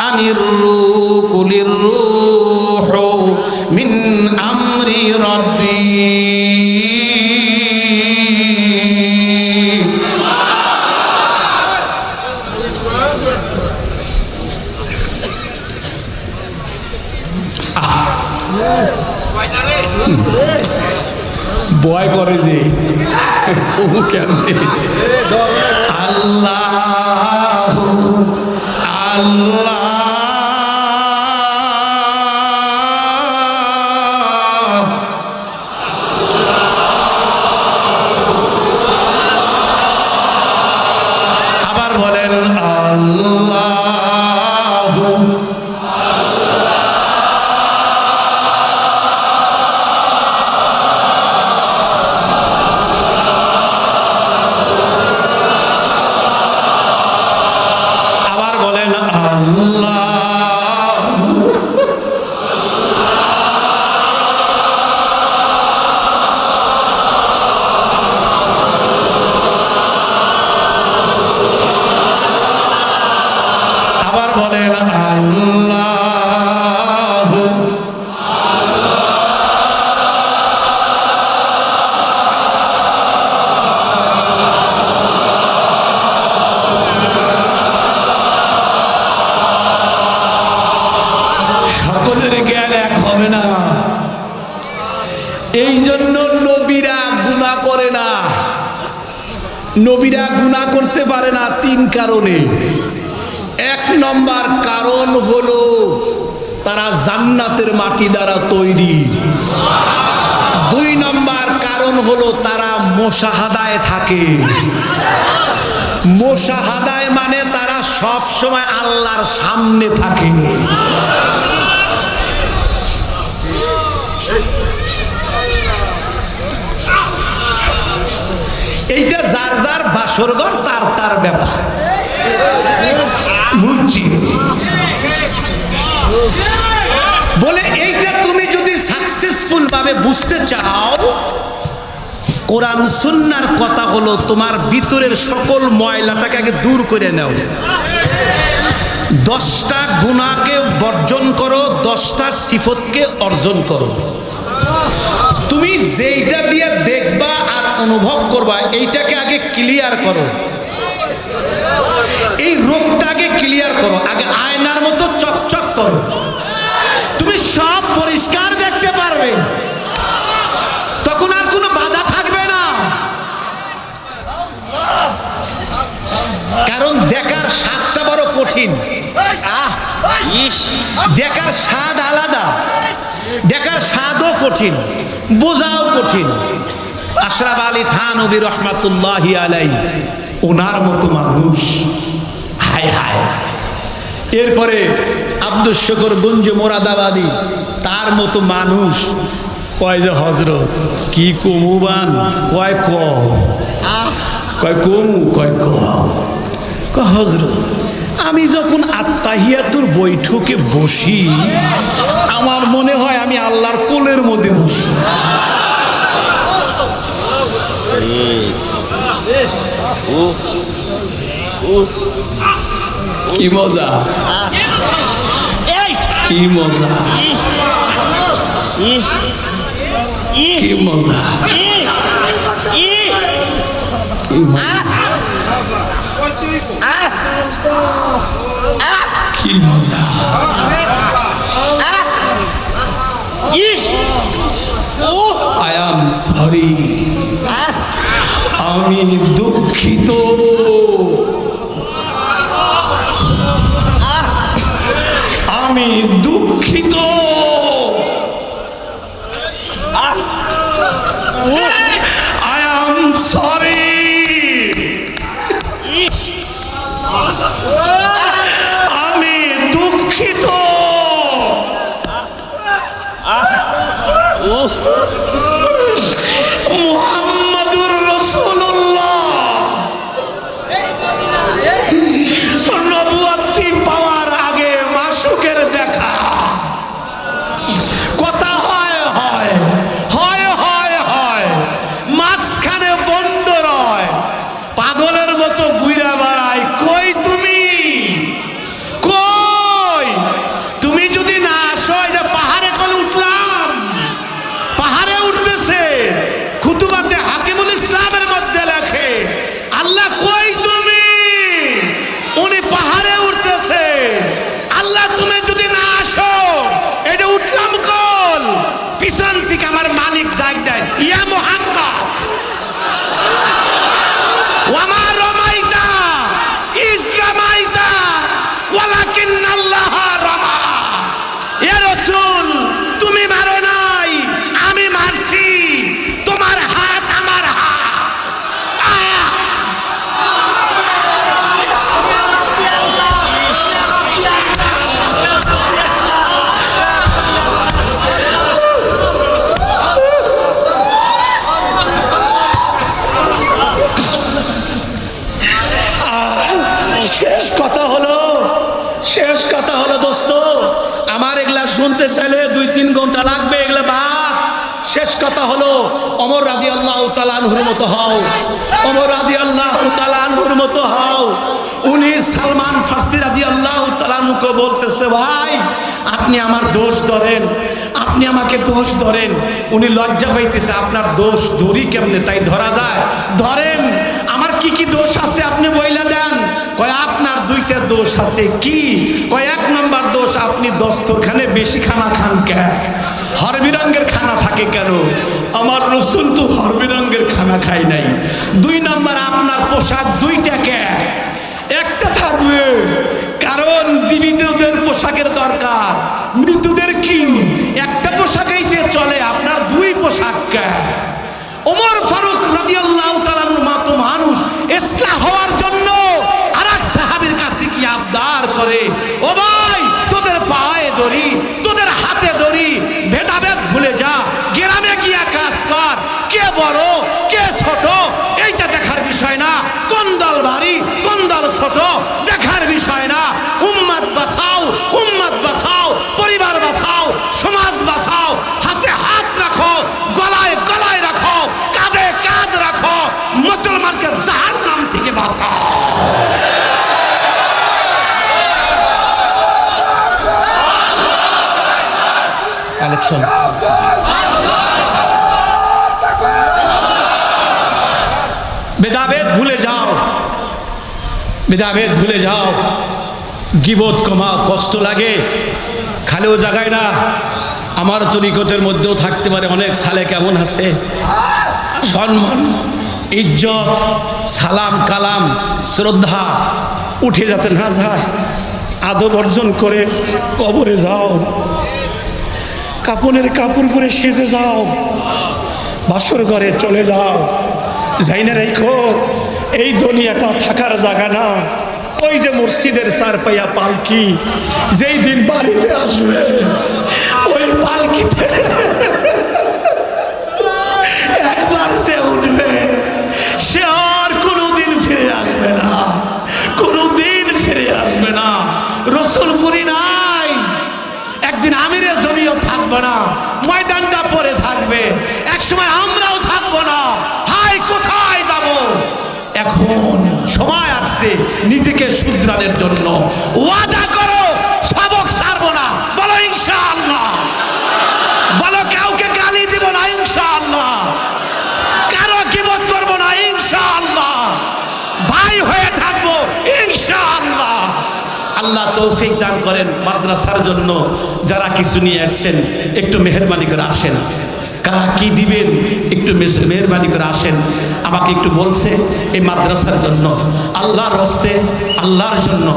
আনির কুলির রূহু মিন আমরি রাব্বি। ভয় করে যে কেমনে আল্লাহ আল্লাহ আবার বলেন আল্লাহ বলেন আল্লাহ সকলের জ্ঞান এক হবে না, এই জন্য নবীরা গুনাহ করে না। নবীরা গুনাহ করতে পারে না তিন কারণে। এক নম্বর কারণ হলো তারা জান্নাতের মাটি দ্বারা তৈরি। দুই নম্বর কারণ হলো তারা মুশাহাদায় থাকে। মুশাহাদায় মানে তারা সব সময় আল্লাহর সামনে থাকে। এইটা যার যার বাসরঘর তার তার ব্যাপার, বুঝছি বলে। এইটা তুমি যদি সাকসেসফুল ভাবে বুঝতে চাও, কোরআন সুন্নাহর কথা হলো তোমার ভিতরের সকল ময়লাটাকে আগে দূর করে নাও। 10টা গুনাহকে বর্জন করো, 10টা সিফতকে অর্জন করো। তুমি যেইটা দিয়ে দেখবা আর অনুভব করবা, এইটাকে আগে ক্লিয়ার করো। এই রোগটাকে ক্লিয়ার করো, আগে আয়নার মতো চকচক করো, তুমি সব পরিষ্কার দেখতে পারবে, তখন আর কোনো বাধা থাকবে না। কারণ দেখার স্বাদটা বড় কঠিন। দেখার স্বাদ আলাদা, দেখার স্বাদও কঠিন, বোঝাও কঠিন। আশরাফ আলী থানভী রহমাতুল্লাহি আলাইহি ওনার মতো মানুষ, হায় হায়। এরপরে আব্দুল শকুর গুঞ্জ মোরাদাবাদী, তার মতো মানুষ। কয় যে হযরত কি কমুবান, কয় কয় কমু, কয় হযরত আমি যখন আত্তাহিয়াতুর বৈঠকে বসি, আমার মনে হয় আমি আল্লাহর কোলের মধ্যে বসি। কি মজা, কি মজা, কি মজা, কি মজা। I am sorry, আমি দুঃখিত, আমি দুঃখিত। I am sorry, আমি দুঃখিত। মুহাম্মাদুর রাসূলুল্লাহ নবুয়ত পাওয়ার আগে মাশুকের দেখা, কথা হয় হয় হয় হয় হয়, মাঝখানে বন্ধ রয়, পাগলের মতো ঘুরে বেড়ায়। কই তুমি, কই হলো দোস্ত, আমার এগুলা শুনতে চাইলে 2-3 ঘন্টা লাগবে, এগুলা বাদ। শেষ কথা হলো ওমর রাদিয়াল্লাহু তাআলা আনহুর মতো হও, ওমর রাদিয়াল্লাহু তাআলা আনহুর মতো হও। উনি সালমান ফার্সি রাদিয়াল্লাহু তাআলা আনহুকে বলতেছে, ভাই আপনি আমার দোষ ধরেন, আপনি আমাকে দোষ ধরেন। উনি লজ্জা পাইতেছে, আপনার দোষ ধরি কেমনে, তাই ধরা যায়? ধরেন, আমার কি কি দোষ আছে আপনি বইলা দেন। কয় আপনার 2টা দোষ আছে। কি? কয় 1 নম্বর দোষ, আপনি দস্তরখানে বেশি খানা খান কেন? হরবিরঙ্গের খানা থাকে কেন? আমার রসুল তো হরবিরঙ্গের খানা খাই নাই। 2 নম্বর, আপনার পোশাক 2টা কেন? একটা থাকবে, কারণ জীবিতদের পোশাকের দরকার, মৃতদের কি একটা পোশাকেই চলে, আপনার 2 পোশাক কেন? ওমর ফারুক রাদিয়াল্লাহু তাআলার মতো মানুষ ইসলাহ হওয়ার জন্য আরেক সাহাবীর কাছে কি আবদার করে, ও ভাই তোদের পায়ে ধরি, তোদের হাতে ধরি, ভেদাভেদ ভুলে যা, গ্রামে গিয়া কাজ কর, কে বড় কে ছোট এইটা দেখার বিষয় না, কোন দল ভারী কোন দল ছোট দেখার বিষয় না। উম্মত বাঁচাও, উম্মত বাঁচাও, পরিবার বাঁচাও, সমাজ বাঁচাও, হাতে হাত রাখো, গলায় গলায় রাখো, কাঁধে কাঁধ রাখো, মুসলমানকে জাহান্নাম থেকে বাঁচাও। কালেকশন ভেদাভেদ ভুলে যাও, ভেদাভেদ ভুলে যাও, গীবত কমাও। কষ্ট লাগে খালেও জাগায় না। আমার তরিকতের মধ্যেও থাকতে পারে অনেক সালে কেমন আছে, সম্মান ইজ্জত সালাম কালাম শ্রদ্ধা উঠে যাতে না যায়, আদব অর্জন করে কবরে যাও, কাপড়ের কাপড় পরে সেজে যাও, বাসর ঘরে চলে যাও। যাই না রেখো, এই দুনিয়াটা থাকার জায়গা না। ওই যে মসজিদের 4 পাইয়া পালকি যেই দিন বাড়িতে আসবে, ওই পালকিতে একবার সে উঠবে, সে আর কোনোদিন ফিরে আসবে না, কোনোদিন ফিরে আসবে না। রসুলপুরি নাই, একদিন আমিরের জমিও থাকবে না, ময়দানটা পরে থাকবে, একসময় আমরাও থাকবো না। হাই কোথায় যাব? এখন সময় আসছে নিজেকে শুধরানোর জন্য। ওয়াদা করো সবক ছাড়বো না, বলো ইনশাআল্লাহ, বলো কাউকে গালি দিব না ইনশাআল্লাহ, কারো গীবত করবো না ইনশাআল্লাহ, ভাই হয়ে থাকবো ইনশাআল্লাহ। আল্লাহ তৌফিক দান করেন। মাদ্রাসার জন্য যারা কিছু নিয়ে আসছেন একটু মেহেরবানি করে আসেন, কারা কি দিবেন একটু মেহেরবানি করে আসেন। আমাকে একটু বলছে এই মাদ্রাসার জন্য, আল্লাহর হস্তে আল্লাহর জন্য